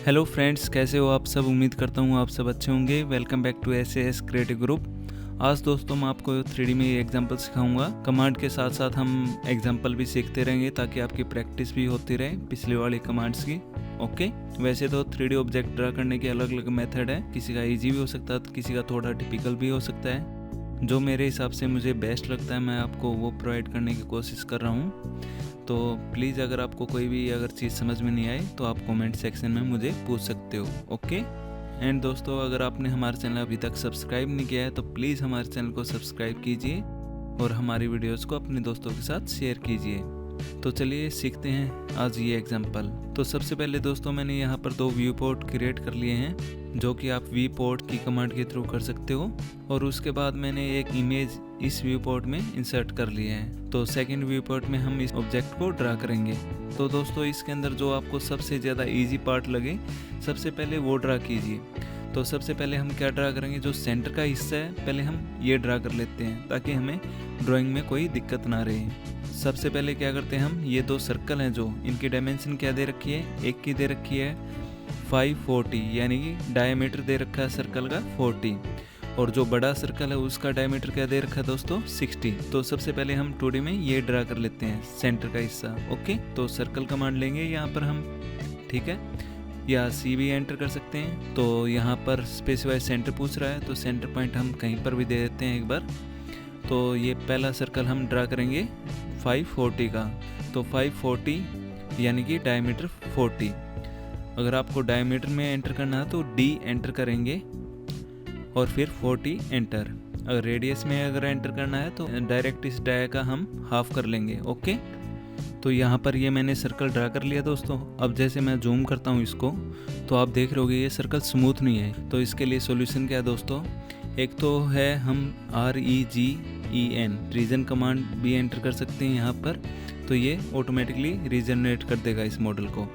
Hello friends, कैसे हो आप सब। उम्मीद करता हूँ आप सब अच्छे होंगे। Welcome back to SAS creative group. आज दोस्तों मैं आपको 3D में एग्जांपल सिखाऊंगा। कमांड के साथ साथ हम एग्जांपल भी सीखते रहेंगे ताकि आपकी प्रैक्टिस भी होती रहे पिछली वाली कमांड्स की। ओके, वैसे तो 3D ऑब्जेक्ट ड्रा करने के अलग अलग मेथड है। किसी का ईजी भी हो सकता है तो किसी का थोड़ा टिपिकल भी हो सकता है। जो मेरे हिसाब से मुझे बेस्ट लगता है मैं आपको वो प्रोवाइड करने की कोशिश कर रहा हूँ। तो प्लीज़ अगर आपको कोई भी चीज़ समझ में नहीं आई तो आप कमेंट सेक्शन में मुझे पूछ सकते हो। ओके। एंड दोस्तों, अगर आपने हमारा चैनल अभी तक सब्सक्राइब नहीं किया है तो प्लीज़ हमारे चैनल को सब्सक्राइब कीजिए और हमारी वीडियोस को अपने दोस्तों के साथ शेयर कीजिए। तो चलिए सीखते हैं आज ये एग्जांपल। तो सबसे पहले दोस्तों मैंने यहाँ पर 2 व्यू पोर्ट क्रिएट कर लिए हैं जो कि आप व्यू पोर्ट की कमांड के थ्रू कर सकते हो। और उसके बाद मैंने एक इमेज इस व्यू पोर्ट में इंसर्ट कर लिया है। तो सेकंड व्यू पोर्ट में हम इस ऑब्जेक्ट को ड्रा करेंगे। तो दोस्तों इसके अंदर जो आपको सबसे ज़्यादा इजी पार्ट लगे सबसे पहले वो ड्रा कीजिए। तो सबसे पहले हम क्या ड्रा करेंगे, जो सेंटर का हिस्सा है पहले हम ये ड्रा कर लेते हैं ताकि हमें ड्राइंग में कोई दिक्कत ना रहे। सबसे पहले क्या करते हैं, हम ये 2 सर्कल हैं जो इनकी डायमेंशन क्या दे रखी है, एक की दे रखी है 540 यानी कि डायमीटर दे रखा है सर्कल का 40, और जो बड़ा सर्कल है उसका डायमीटर क्या दे रखा है दोस्तों 60। तो सबसे पहले हम 2D में ये ड्रा कर लेते हैं सेंटर का हिस्सा। ओके, तो सर्कल कमांड लेंगे यहाँ पर हम, ठीक है, या C भी एंटर कर सकते हैं। तो यहाँ पर स्पेसिफाई सेंटर पूछ रहा है तो सेंटर पॉइंट हम कहीं पर भी दे देते हैं एक बार। तो ये पहला सर्कल हम ड्रा करेंगे 540 का। तो 540 यानी कि डायमीटर 40। अगर आपको डायमीटर में एंटर करना है तो D एंटर करेंगे और फिर 40 एंटर। अगर रेडियस में एंटर करना है तो डायरेक्ट इस डाया का हम हाफ कर लेंगे। ओके, तो यहाँ पर ये मैंने सर्कल ड्रा कर लिया दोस्तों। अब जैसे मैं जूम करता हूँ इसको तो आप देख रहे होगे ये सर्कल स्मूथ नहीं है। तो इसके लिए सॉल्यूशन क्या है दोस्तों, एक तो है हम REGEN रीजन कमांड भी एंटर कर सकते हैं यहाँ पर। तो ये ऑटोमेटिकली रीजनरेट कर देगा इस मॉडल को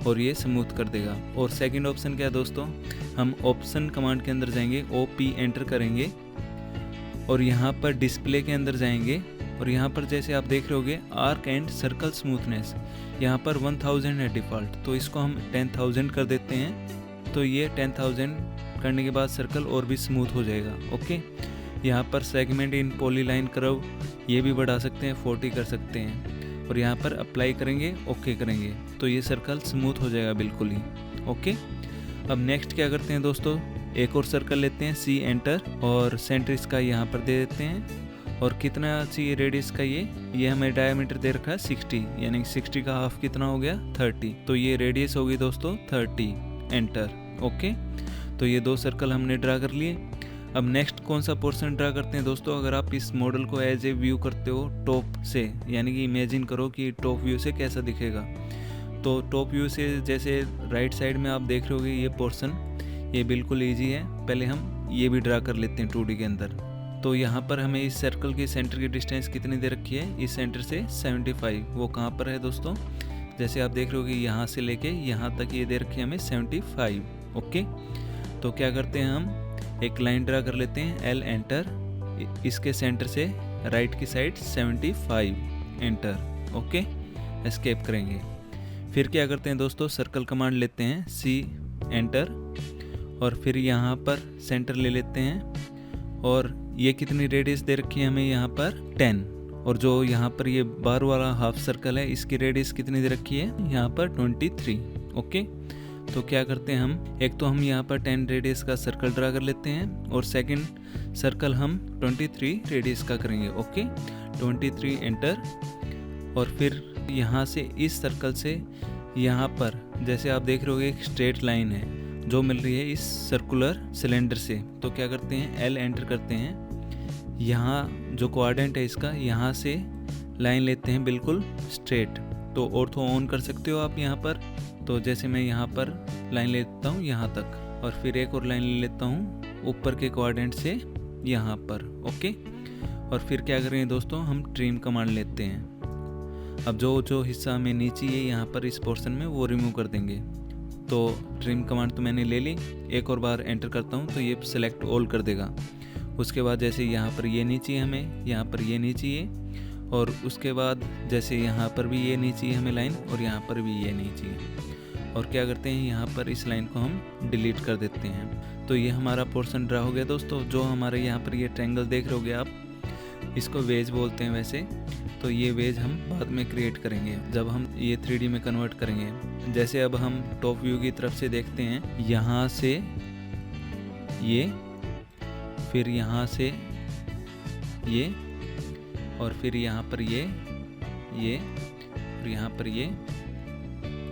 और ये स्मूथ कर देगा। और सेकंड ऑप्शन क्या है दोस्तों, हम ऑप्शन कमांड के अंदर जाएंगे, OP एंटर करेंगे और यहाँ पर डिस्प्ले के अंदर जाएंगे और यहाँ पर जैसे आप देख रहे होगे आर्क एंड सर्कल स्मूथनेस, यहाँ पर 1000 है डिफ़ॉल्ट। तो इसको हम 10,000 कर देते हैं। तो ये 10,000 करने के बाद सर्कल और भी स्मूथ हो जाएगा। ओके, यहाँ पर सेगमेंट इन पॉलीलाइन कर्व ये भी बढ़ा सकते हैं, 40 कर सकते हैं और यहाँ पर अप्लाई करेंगे, ओके करेंगे तो ये सर्कल स्मूथ हो जाएगा बिल्कुल ही। ओके, अब नेक्स्ट क्या करते हैं दोस्तों, एक और सर्कल लेते हैं, C एंटर और सेंटर इसका यहाँ पर दे देते हैं। और कितना चाहिए रेडियस का, ये हमें डायमीटर दे रखा है 60 यानी 60 का हाफ कितना हो गया 30। तो ये रेडियस होगी दोस्तों 30 एंटर। ओके, तो ये 2 सर्कल हमने ड्रा कर लिए। अब नेक्स्ट कौन सा पोर्शन ड्रा करते हैं दोस्तों, अगर आप इस मॉडल को एज ए व्यू करते हो टॉप से, यानी कि इमेजिन करो कि टॉप व्यू से कैसा दिखेगा। तो टॉप व्यू से जैसे राइट साइड में आप देख रहे होगे ये पोर्शन, ये बिल्कुल ईजी है। पहले हम ये भी ड्रा कर लेते हैं 2D के अंदर। तो यहाँ पर हमें इस सर्कल की सेंटर की डिस्टेंस कितनी दे रखी है, इस सेंटर से 75। वो कहाँ पर है दोस्तों, जैसे आप देख रहे हो कि यहाँ से लेके यहाँ तक ये दे रखी है हमें 75। ओके, तो क्या करते हैं, हम एक लाइन ड्रा कर लेते हैं, L एंटर, इसके सेंटर से राइट की साइड 75 एंटर। ओके, एस्केप करेंगे। फिर क्या करते हैं दोस्तों, सर्कल कमांड लेते हैं, C एंटर और फिर यहाँ पर सेंटर ले लेते हैं और ये कितनी रेडियस दे रखी है हमें यहाँ पर 10। और जो यहाँ पर ये बार वाला हाफ सर्कल है इसकी रेडियस कितनी दे रखी है यहाँ पर 23। ओके, तो क्या करते हैं, हम एक तो हम यहाँ पर 10 रेडियस का सर्कल ड्रा कर लेते हैं और सेकंड सर्कल हम 23 रेडियस का करेंगे। ओके, 23 एंटर और फिर यहाँ से इस सर्कल से यहाँ पर जैसे आप देख रहे होगे एक स्ट्रेट लाइन है जो मिल रही है इस सर्कुलर सिलेंडर से। तो क्या करते हैं, L एंटर करते हैं, यहाँ जो कोऑर्डिनेट है इसका यहाँ से लाइन लेते हैं बिल्कुल स्ट्रेट। तो ऑर्थो ऑन कर सकते हो आप यहाँ पर। तो जैसे मैं यहाँ पर लाइन लेता हूँ यहाँ तक और फिर एक और लाइन ले लेता हूँ ऊपर के कोऑर्डिनेट से यहाँ पर। ओके, और फिर क्या करेंगे दोस्तों, हम ट्रिम कमांड लेते हैं। अब जो हिस्सा हमें नीचे है यहाँ पर इस पोर्शन में वो रिमूव कर देंगे। तो ट्रिम कमांड तो मैंने ले ली, एक और बार एंटर करता हूँ तो ये सेलेक्ट ऑल कर देगा। उसके बाद जैसे यहाँ पर ये नहीं चाहिए हमें, यहाँ पर ये नहीं चाहिए और उसके बाद जैसे यहाँ पर भी ये नहीं चाहिए हमें लाइन और यहाँ पर भी ये नहीं चाहिए। और क्या करते हैं, यहाँ पर इस लाइन को हम डिलीट कर देते हैं। तो ये हमारा पोर्शन ड्रा हो गया दोस्तों। जो हमारे यहाँ पर ये ट्रायंगल देख रहे होगे आप, इसको वेज बोलते हैं वैसे। तो ये वेज हम बाद में क्रिएट करेंगे जब हम ये 3D में कन्वर्ट करेंगे। जैसे अब हम टॉप व्यू की तरफ से देखते हैं, यहाँ से ये, फिर यहाँ से ये, और फिर यहाँ पर ये, और यहाँ पर ये,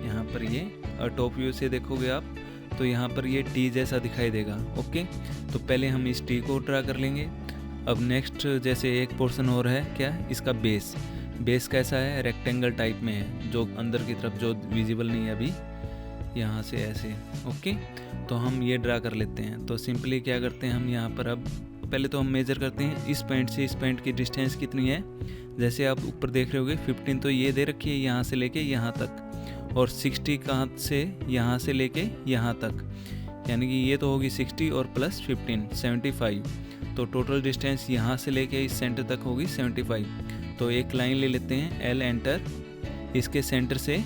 यहाँ पर ये, और टॉप व्यू से देखोगे आप तो यहाँ पर ये टी जैसा दिखाई देगा। ओके, तो पहले हम इस टी को ड्रा कर लेंगे। अब नेक्स्ट जैसे एक पोर्शन और है, क्या, इसका बेस कैसा है, रेक्टेंगल टाइप में है, जो अंदर की तरफ जो विजिबल नहीं है अभी, यहाँ से ऐसे। ओके, तो हम ये ड्रा कर लेते हैं। तो सिंपली क्या करते हैं हम यहाँ पर, अब पहले तो हम मेजर करते हैं इस पॉइंट से इस पॉइंट की डिस्टेंस कितनी है। जैसे आप ऊपर देख रहे होगे 15 तो ये दे रखी है यहाँ से लेके यहाँ तक, और 60 कहाँ से, यहाँ से लेके यहाँ तक, यानी कि ये तो होगी 60 और प्लस 15 75। तो टोटल डिस्टेंस यहाँ से लेके इस सेंटर तक होगी 75। तो एक लाइन ले लेते हैं, एल एंटर, इसके सेंटर से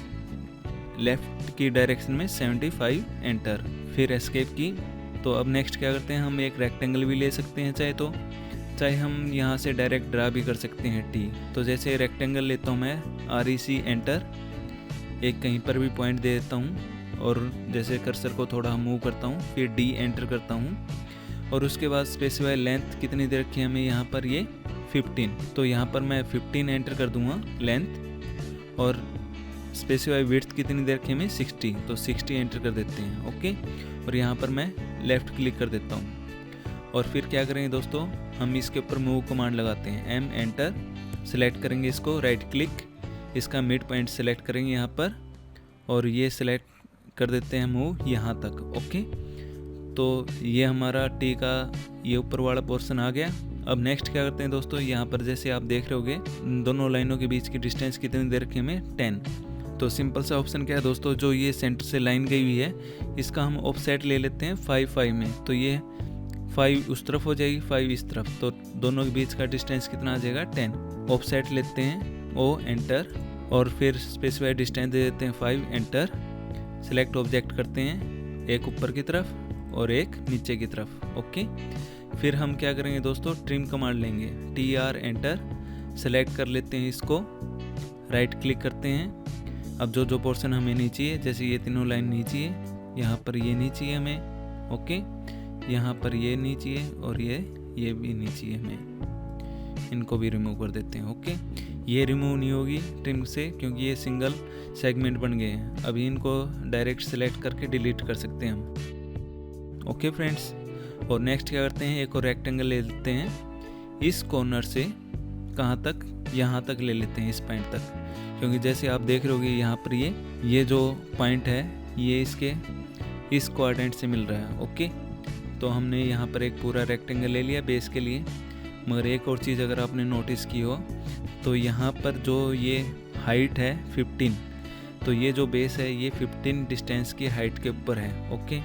लेफ़्ट की डायरेक्शन में 75 एंटर, फिर एस्केप की। तो अब नेक्स्ट क्या करते हैं, हम एक रेक्टेंगल भी ले सकते हैं चाहे हम यहाँ से डायरेक्ट ड्रा भी कर सकते हैं टी। तो जैसे रेक्टेंगल लेता हूँ मैं, REC एंटर, एक कहीं पर भी पॉइंट दे देता हूँ, और जैसे कर्सर को थोड़ा मूव करता हूँ, फिर D एंटर करता हूँ, और उसके बाद स्पेसिफाई लेंथ कितनी दे रखी है हमें यहाँ पर, ये 15। तो यहाँ पर मैं 15 एंटर कर दूँगा लेंथ, और स्पेसिफाई विड्थ कितनी दे रखी है हमें 60, तो 60 एंटर कर देते हैं। ओके, और यहाँ पर मैं लेफ़्ट क्लिक कर देता हूँ, और फिर क्या करेंगे दोस्तों, हम इसके ऊपर मूव कमांड लगाते हैं, M एंटर, सेलेक्ट करेंगे इसको, राइट क्लिक, इसका मिड पॉइंट सेलेक्ट करेंगे यहाँ पर, और ये सेलेक्ट कर देते हैं मूव यहाँ तक। ओके, तो ये हमारा टी का ये ऊपर वाला पोर्शन आ गया। अब नेक्स्ट क्या करते हैं दोस्तों, यहाँ पर जैसे आप देख रहे होगे दोनों लाइनों के बीच की डिस्टेंस कितनी दे रखी है हमें, 10। तो सिंपल सा ऑप्शन क्या है दोस्तों, जो ये सेंटर से लाइन गई हुई है इसका हम ऑफसेट ले लेते हैं 5 में। तो ये 5 उस तरफ हो जाएगी, 5 इस तरफ, तो दोनों के बीच का डिस्टेंस कितना आ जाएगा, 10। ऑफसेट लेते हैं, O एंटर, और फिर स्पेसिफाई डिस्टेंस दे देते हैं 5 एंटर, सेलेक्ट ऑब्जेक्ट करते हैं, एक ऊपर की तरफ और एक नीचे की तरफ। ओके, फिर हम क्या करेंगे दोस्तों, ट्रिम कमांड लेंगे, TR एंटर, सेलेक्ट कर लेते हैं इसको, राइट क्लिक करते हैं। अब जो पोर्शन हमें नहीं चाहिए, जैसे ये तीनों लाइन नहीं चाहिए, यहाँ पर ये नहीं चाहिए हमें। ओके, यहाँ पर ये नहीं चाहिए, और ये भी नहीं चाहिए हमें, इनको भी रिमूव कर देते हैं। ओके, ये रिमूव नहीं होगी ट्रिम से क्योंकि ये सिंगल सेगमेंट बन गए हैं। अभी इनको डायरेक्ट सेलेक्ट करके डिलीट कर सकते हैं हम। ओके फ्रेंड्स, और नेक्स्ट क्या करते हैं, एक और रेक्टेंगल ले लेते हैं, इस कॉर्नर से कहाँ तक, यहाँ तक ले लेते हैं, इस पॉइंट तक, क्योंकि जैसे आप देख रहे होगे यहाँ पर ये जो पॉइंट है ये इसके इस क्वाड्रेंट से मिल रहा है। ओके, तो हमने यहाँ पर एक पूरा रेक्टेंगल ले लिया बेस के लिए। मगर एक और चीज़ अगर आपने नोटिस की हो तो यहाँ पर जो ये हाइट है 15, तो ये जो बेस है ये 15 डिस्टेंस की हाइट के ऊपर है। ओके,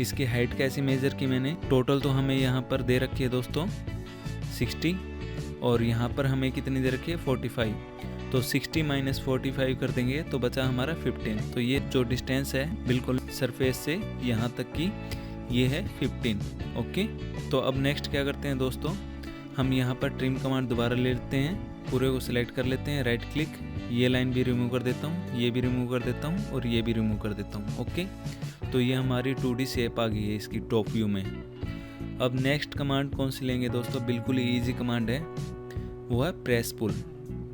इसकी हाइट कैसे मेज़र की मैंने, टोटल तो हमें यहाँ पर दे रखी है दोस्तों 60, और यहाँ पर हमें कितनी दे रखी है 45। तो 60 - 45 कर देंगे तो बचा हमारा 15। तो ये जो डिस्टेंस है बिल्कुल सरफेस से यहाँ तक की ये है 15। ओके, तो अब नेक्स्ट क्या करते हैं दोस्तों, हम यहाँ पर ट्रिम कमांड दोबारा ले लेते हैं, पूरे को सिलेक्ट कर लेते हैं, राइट क्लिक, ये लाइन भी रिमूव कर देता हूँ, ये भी रिमूव कर देता हूँ, और ये भी रिमूव कर देता हूँ। ओके, तो ये हमारी 2D शेप आ गई है इसकी टॉप व्यू में। अब नेक्स्ट कमांड कौन सी लेंगे दोस्तों, बिल्कुल ही ईजी कमांड है, वो है प्रेस पुल।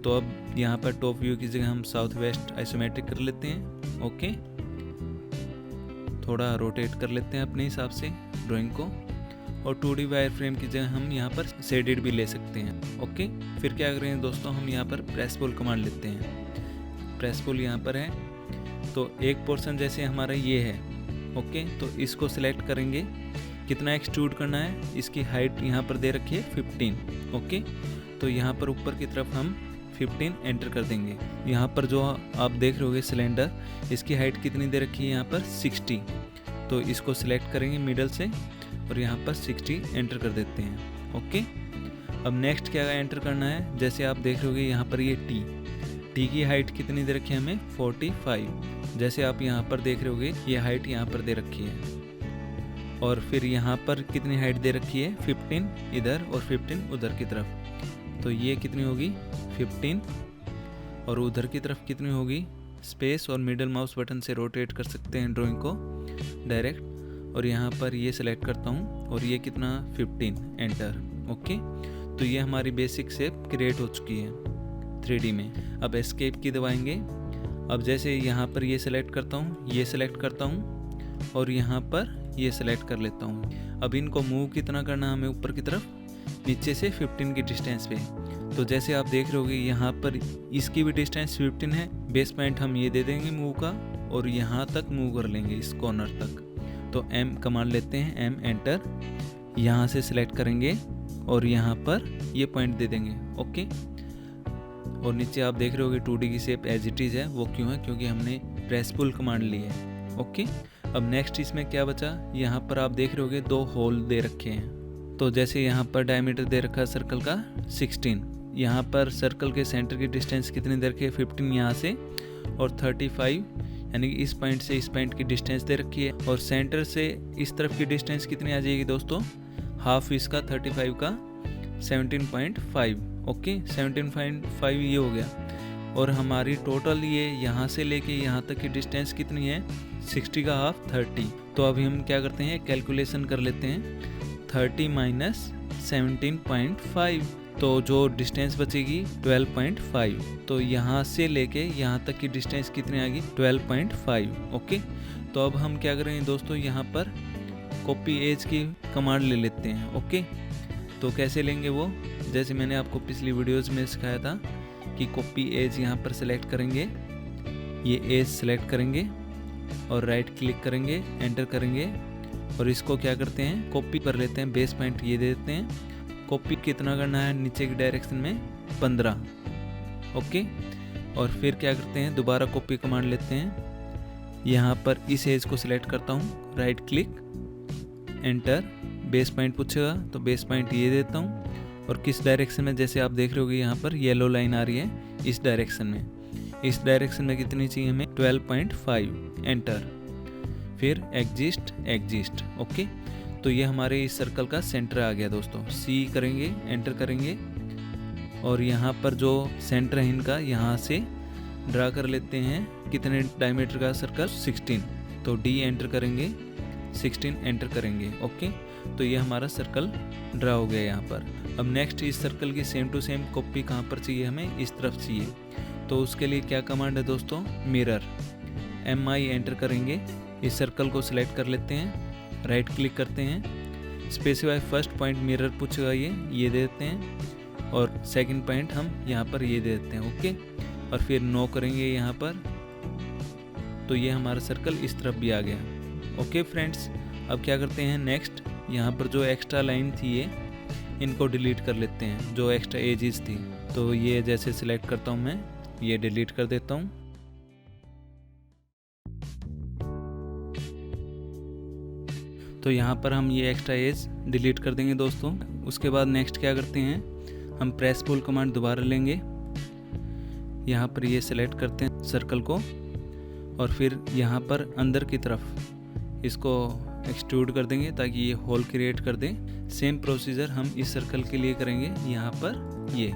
तो अब यहाँ पर टॉप व्यू की जगह हम साउथ वेस्ट आइसोमेट्रिक कर लेते हैं। ओके, थोड़ा रोटेट कर लेते हैं अपने हिसाब से ड्राइंग को, और 2D वायर फ्रेम की जगह हम यहाँ पर शेडेड भी ले सकते हैं। ओके, फिर क्या करेंगे दोस्तों, हम यहाँ पर प्रेस पुल कमांड लेते हैं। प्रेस पुल यहाँ पर है, तो एक पोर्शन जैसे हमारा ये है। ओके, तो इसको सिलेक्ट करेंगे, कितना एक्सट्रूड करना है, इसकी हाइट यहाँ पर दे रखी है 15। ओके, तो यहाँ पर ऊपर की तरफ हम 15 एंटर कर देंगे। यहाँ पर जो आप देख रहे होगे सिलेंडर, इसकी हाइट कितनी दे रखी है यहाँ पर 60, तो इसको सिलेक्ट करेंगे मिडल से और यहाँ पर 60 एंटर कर देते हैं। ओके, अब नेक्स्ट क्या एंटर करना है, जैसे आप देख रहे होगे यहाँ पर ये टी की हाइट कितनी दे रखी है हमें 45, जैसे आप यहाँ पर देख रहे होगे ये हाइट यहाँ पर दे रखी है, और फिर यहाँ पर कितनी हाइट दे रखी है 15 इधर और 15 उधर की तरफ। तो ये कितनी होगी 15, और उधर की तरफ कितनी होगी, स्पेस और मिडल माउस बटन से रोटेट कर सकते हैं ड्राइंग को डायरेक्ट, और यहाँ पर ये सिलेक्ट करता हूँ और ये कितना 15, एंटर। ओके, तो ये हमारी बेसिक शेप क्रिएट हो चुकी है 3D में। अब एस्केप की दबाएंगे। अब जैसे यहाँ पर ये सिलेक्ट करता हूँ, ये सिलेक्ट करता हूँ और यहाँ पर ये सिलेक्ट कर लेता हूँ। अब इनको मूव कितना करना है हमें ऊपर की तरफ, नीचे से 15 की डिस्टेंस पे। तो जैसे आप देख रहे होगे यहाँ पर इसकी भी डिस्टेंस 15 है, बेस पॉइंट हम ये दे देंगे मूव का, और यहाँ तक मूव कर लेंगे इस कॉर्नर तक। तो M कमांड लेते हैं, M एंटर, यहाँ से सिलेक्ट करेंगे और यहाँ पर ये पॉइंट दे देंगे। ओके, और नीचे आप देख रहे होगे 2D की शेप एज इट इज़ है। वो क्यों है, क्योंकि हमने प्रेस पुल कमांड ली है। ओके, अब नेक्स्ट इसमें क्या बचा, यहाँ पर आप देख रहे होगे 2 होल दे रखे हैं। तो जैसे यहाँ पर डायमीटर दे रखा है सर्कल का 16, यहाँ पर सर्कल के सेंटर की डिस्टेंस कितनी दे रखी है 15 यहाँ से, और 35 यानी कि इस पॉइंट से इस पॉइंट की डिस्टेंस दे रखी है, और सेंटर से इस तरफ की डिस्टेंस कितनी आ जाएगी दोस्तों, हाफ इसका 35 का 17.5। ओके, 17.5 ये हो गया, और हमारी टोटल ये यहाँ से लेके यहाँ तक की डिस्टेंस कितनी है 60 का हाफ 30। तो अभी हम क्या करते हैं, कैलकुलेशन कर लेते हैं, 30 माइनस 17.5, तो जो डिस्टेंस बचेगी 12.5। तो यहाँ से लेके यहाँ तक की डिस्टेंस कितनी आएगी 12.5। ओके, तो अब हम क्या करेंगे दोस्तों, यहाँ पर कॉपी एज की कमांड ले लेते हैं। ओके, तो कैसे लेंगे वो, जैसे मैंने आपको पिछली वीडियोज़ में सिखाया था कि कॉपी एज यहाँ पर सेलेक्ट करेंगे, ये एज सेलेक्ट करेंगे और राइट क्लिक करेंगे, एंटर करेंगे, और इसको क्या करते हैं कॉपी कर लेते हैं, बेस पॉइंट ये दे देते हैं। कॉपी कितना करना है, नीचे की डायरेक्शन में 15। ओके, और फिर क्या करते हैं, दोबारा कॉपी कमांड लेते हैं, यहाँ पर इस एज को सिलेक्ट करता हूँ, right click, enter, base point पूछेगा तो बेस पॉइंट ये देता हूँ, और किस डायरेक्शन में, जैसे आप देख रहे होगे यहाँ पर येलो लाइन आ रही है, इस डायरेक्शन में, इस डायरेक्शन में कितनी चाहिए हमें 12.5, एंटर, फिर एग्जिस्ट। ओके, तो ये हमारे इस सर्कल का सेंटर आ गया दोस्तों। C करेंगे, एंटर करेंगे, और यहाँ पर जो सेंटर है इनका यहाँ से ड्रा कर लेते हैं, कितने डायमीटर का सर्कल 16, तो D एंटर करेंगे, 16 एंटर करेंगे। ओके, तो ये हमारा सर्कल ड्रा हो गया यहाँ पर। अब नेक्स्ट इस सर्कल की सेम टू सेम कॉपी कहाँ पर चाहिए हमें, इस तरफ चाहिए। तो उसके लिए क्या कमांड है दोस्तों, मिरर, MI एंटर करेंगे, इस सर्कल को सिलेक्ट कर लेते हैं, राइट क्लिक करते हैं, स्पेसिफाई फर्स्ट पॉइंट मिरर पूछेगा ये दे देते हैं, और सेकंड पॉइंट हम यहाँ पर ये दे देते हैं। ओके, और फिर नो करेंगे यहाँ पर, तो ये हमारा सर्कल इस तरफ भी आ गया। ओके फ्रेंड्स, अब क्या करते हैं नेक्स्ट, यहाँ पर जो एक्स्ट्रा लाइन थी ये इनको डिलीट कर लेते हैं, जो एक्स्ट्रा एजेस थी। तो ये जैसे सिलेक्ट करता हूँ मैं, ये डिलीट कर देता हूँ। तो यहाँ पर हम ये एक्स्ट्रा एज डिलीट कर देंगे दोस्तों। उसके बाद नेक्स्ट क्या करते हैं, हम प्रेस पुल कमांड दोबारा लेंगे, यहाँ पर ये सिलेक्ट करते हैं सर्कल को, और फिर यहाँ पर अंदर की तरफ इसको एक्सट्रूड कर देंगे ताकि ये होल क्रिएट कर दे। सेम प्रोसीजर हम इस सर्कल के लिए करेंगे, यहाँ पर ये,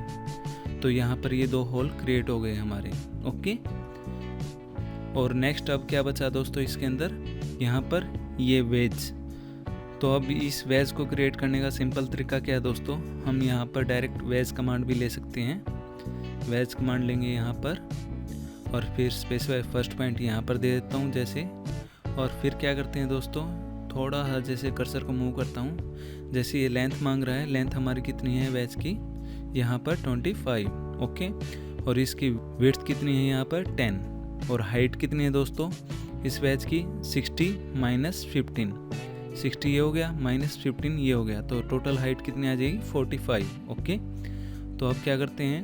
तो यहाँ पर ये 2 होल क्रिएट हो गए हमारे। ओके, और नेक्स्ट अब क्या बचा दोस्तों इसके अंदर, यहाँ पर ये वेज। तो अब इस वेज को क्रिएट करने का सिंपल तरीका क्या है दोस्तों, हम यहाँ पर डायरेक्ट वेज कमांड भी ले सकते हैं। वेज कमांड लेंगे यहाँ पर, और फिर स्पेसिफाई फर्स्ट पॉइंट यहाँ पर दे देता हूँ जैसे, और फिर क्या करते हैं दोस्तों, थोड़ा सा जैसे कर्सर को मूव करता हूँ, जैसे ये लेंथ मांग रहा है, लेंथ हमारी कितनी है वेज की, यहाँ पर 25। ओके, और इसकी विड्थ कितनी है यहाँ पर 10, और हाइट कितनी है दोस्तों इस वेज की 60 माइनस 15, 60 ये हो गया माइनस 15 ये हो गया, तो टोटल हाइट कितनी आ जाएगी 45। ओके, तो अब क्या करते हैं,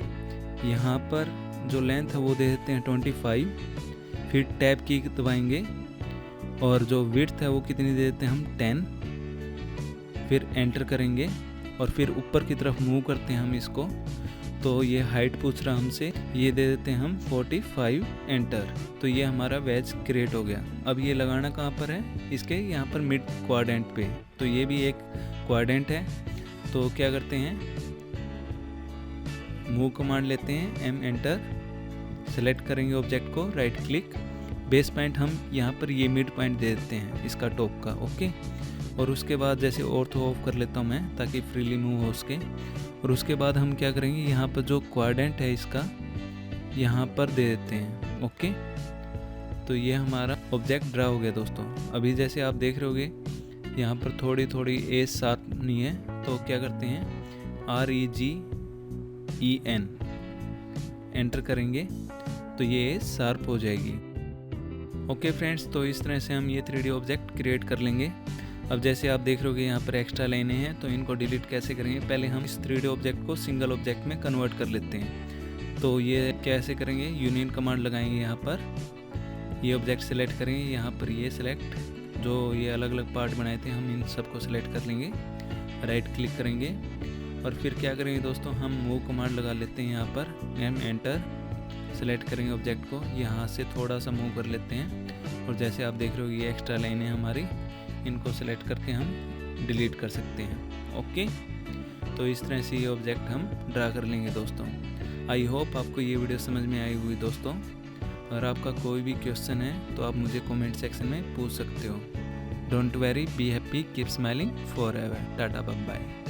यहाँ पर जो लेंथ है वो दे देते हैं 25, फिर टैब की दबाएंगे, और जो विड्थ है वो कितनी दे देते हैं हम 10, फिर एंटर करेंगे, और फिर ऊपर की तरफ मूव करते हैं हम इसको, तो ये हाइट पूछ रहा हमसे, ये दे देते हैं हम 45, एंटर। तो ये हमारा वेज क्रिएट हो गया। अब ये लगाना कहाँ पर है, इसके यहाँ पर मिड क्वाड्रेंट पे। तो ये भी एक क्वाड्रेंट है। तो क्या करते हैं, मूव कमांड लेते हैं, एम एंटर, सेलेक्ट करेंगे ऑब्जेक्ट को, राइट क्लिक, बेस पॉइंट हम यहाँ पर ये मिड पॉइंट दे देते हैं इसका टॉप का, ओके। और उसके बाद जैसे ऑर्थो ऑफ कर लेता हूँ मैं ताकि फ्रीली मूव हो उसके। और उसके बाद हम क्या करेंगे, यहाँ पर जो क्वाड्रेंट है इसका यहाँ पर दे देते हैं, ओके। तो ये हमारा ऑब्जेक्ट ड्रा हो गया दोस्तों। अभी जैसे आप देख रहे होगे यहाँ पर थोड़ी थोड़ी एज साथ नहीं है, तो क्या करते हैं, REGEN एंटर करेंगे तो ये एज शार्प हो जाएगी। ओके फ्रेंड्स, तो इस तरह से हम ये 3D ऑब्जेक्ट क्रिएट कर लेंगे। अब जैसे आप देख रहे होगे यहाँ पर एक्स्ट्रा लाइनें हैं, तो इनको डिलीट कैसे करेंगे, पहले हम इस 3D ऑब्जेक्ट को सिंगल ऑब्जेक्ट में कन्वर्ट कर लेते हैं। तो ये कैसे करेंगे, यूनियन कमांड लगाएंगे, यहाँ पर ये ऑब्जेक्ट सेलेक्ट करेंगे, यहाँ पर ये सेलेक्ट, जो ये अलग अलग पार्ट बनाए थे हम इन सबको सेलेक्ट कर लेंगे, राइट क्लिक करेंगे। और फिर क्या करेंगे दोस्तों, हम मूव कमांड लगा लेते हैं, यहाँ पर एम एंटर, सेलेक्ट करेंगे ऑब्जेक्ट को, यहाँ से थोड़ा सा मूव कर लेते हैं। और जैसे आप देख रहे हो ये एक्स्ट्रा लाइनें हमारी, इनको सेलेक्ट करके हम डिलीट कर सकते हैं, ओके। तो इस तरह से ये ऑब्जेक्ट हम ड्रा कर लेंगे दोस्तों। आई होप आपको ये वीडियो समझ में आई हुई दोस्तों। अगर आपका कोई भी क्वेश्चन है तो आप मुझे कमेंट सेक्शन में पूछ सकते हो। Don't worry, be happy, keep smiling for ever. Tata, bye bye.